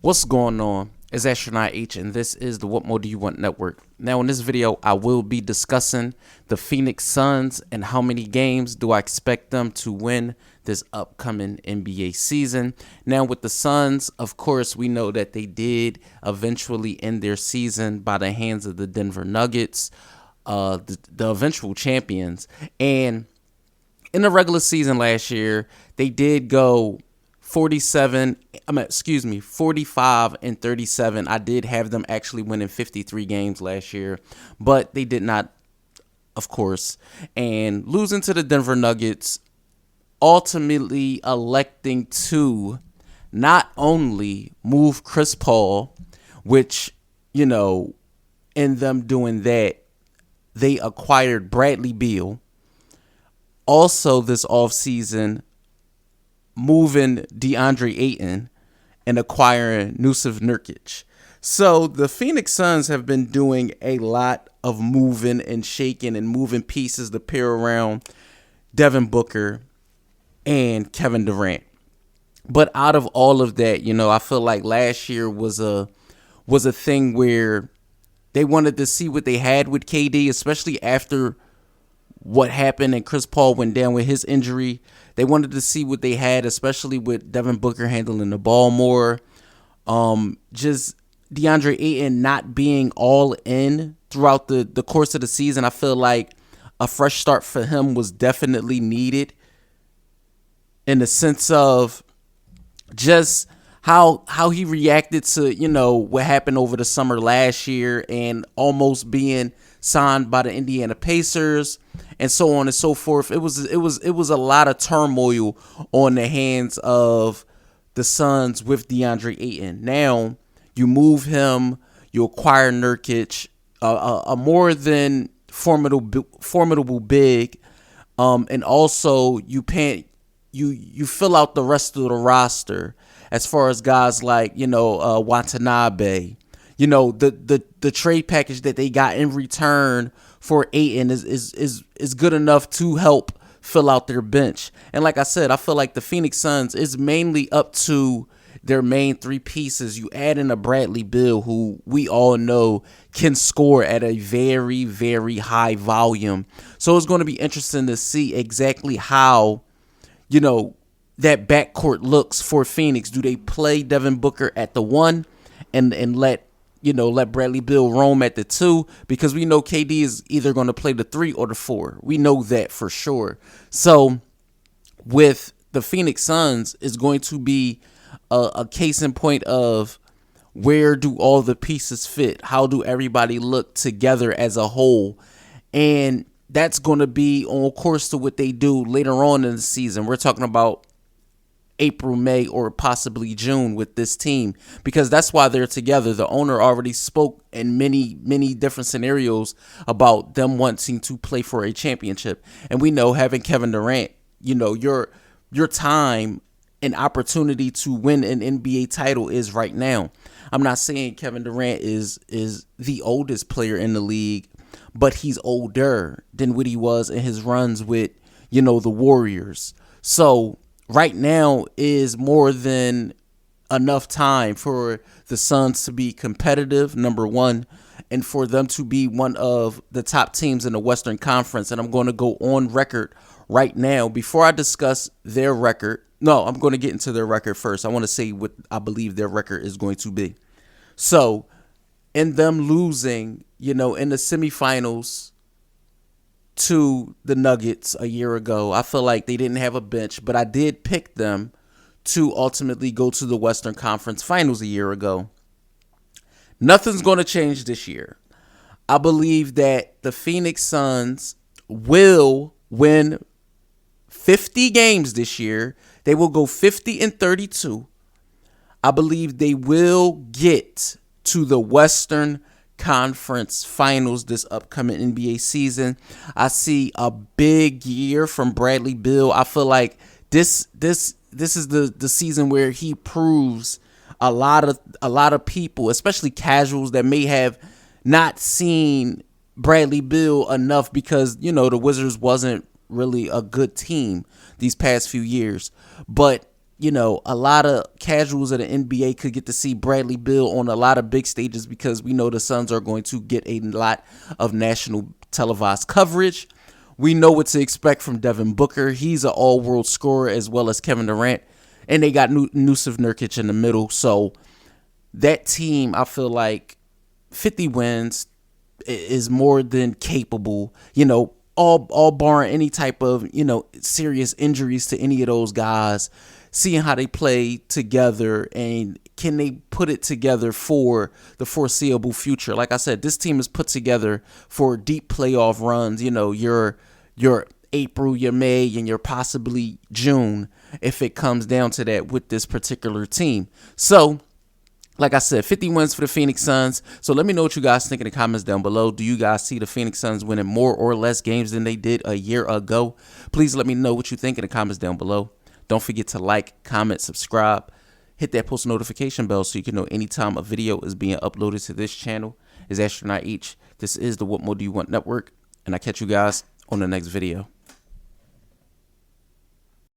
What's going on? It's Astronaut H, and this is the What More Do You Want Network. Now, in this video, I will be discussing the Phoenix Suns and how many games do I expect them to win this upcoming NBA season. Now, with the Suns, of course, we know that they did eventually end their season by the hands of the Denver Nuggets, the eventual champions. And in the regular season last year, they did go 45 and 37. I did have them actually winning 53 games last year, but they did not, of course. And losing to the Denver Nuggets, ultimately electing to not only move Chris Paul, which, in them doing that, they acquired Bradley Beal. Also this offseason, moving DeAndre Ayton and acquiring Nusif Nurkic. So the Phoenix Suns have been doing a lot of moving and shaking and moving pieces to pair around Devin Booker and Kevin Durant. But out of all of that, I feel like last year was a thing where they wanted to see what they had with KD, especially after what happened and Chris Paul went down with his injury. They wanted to see what they had, especially with Devin Booker handling the ball more. Just DeAndre Ayton not being all in throughout the course of the season. I feel like a fresh start for him was definitely needed, in the sense of just how he reacted to, what happened over the summer last year and almost being signed by the Indiana Pacers and so on and so forth. It was a lot of turmoil on the hands of the Suns with DeAndre Ayton. Now you move him, you acquire Nurkic, a more than formidable big, and also you fill out the rest of the roster as far as guys like Watanabe. The trade package that they got in return for Ayton is good enough to help fill out their bench. And like I said, I feel like the Phoenix Suns is mainly up to their main three pieces. You add in a Bradley Beal, who we all know can score at a very, very high volume. So it's going to be interesting to see exactly how, that backcourt looks for Phoenix. Do they play Devin Booker at the 1 and let Bradley Beal roam at the 2, because we know KD is either going to play the 3 or the 4. We know that for sure. So with the Phoenix Suns, is going to be a case in point of where do all the pieces fit? How do everybody look together as a whole? And that's going to be on course to what they do later on in the season. We're talking about April, May, or possibly June with this team, because that's why they're together. The owner already spoke in many, many different scenarios about them wanting to play for a championship. And we know, having Kevin Durant, your time and opportunity to win an NBA title is right now. I'm not saying Kevin Durant is the oldest player in the league, but he's older than what he was in his runs with, the Warriors. So right now is more than enough time for the Suns to be competitive, number one, and for them to be one of the top teams in the Western Conference. And I'm going to go on record right now before I discuss their record. No, I'm going to get into their record first. I want to say what I believe their record is going to be. So in them losing, in the semifinals to the Nuggets a year ago, I feel like they didn't have a bench, but I did pick them to ultimately go to the Western Conference Finals a year ago. Nothing's going to change this year. I believe that the Phoenix Suns will win 50 games this year. They will go 50 and 32. I believe they will get to the Western Conference Finals this upcoming NBA season. I see a big year from Bradley Beal. I feel like this is the season where he proves a lot of people, especially casuals that may have not seen Bradley Beal enough because the Wizards wasn't really a good team these past few years. But you know, a lot of casuals of the NBA could get to see Bradley Beal on a lot of big stages because we know the Suns are going to get a lot of national televised coverage. We know what to expect from Devin Booker. He's an all-world scorer as well as Kevin Durant. And they got Nusif Nurkic in the middle. So that team, I feel like 50 wins is more than capable, you know, all barring any type of, you know, serious injuries to any of those guys, seeing how they play together and can they put it together for the foreseeable future. Like I said, this team is put together for deep playoff runs, you know, your April, your May, and your possibly June if it comes down to that with this particular team. So, like I said, 50 wins for the Phoenix Suns. So let me know what you guys think in the comments down below. Do you guys see the Phoenix Suns winning more or less games than they did a year ago? Please let me know what you think in the comments down below. Don't forget to like, comment, subscribe. Hit that post notification bell so you can know anytime a video is being uploaded to this channel. It's Astronaut H. This is the What More Do You Want Network. And I catch you guys on the next video.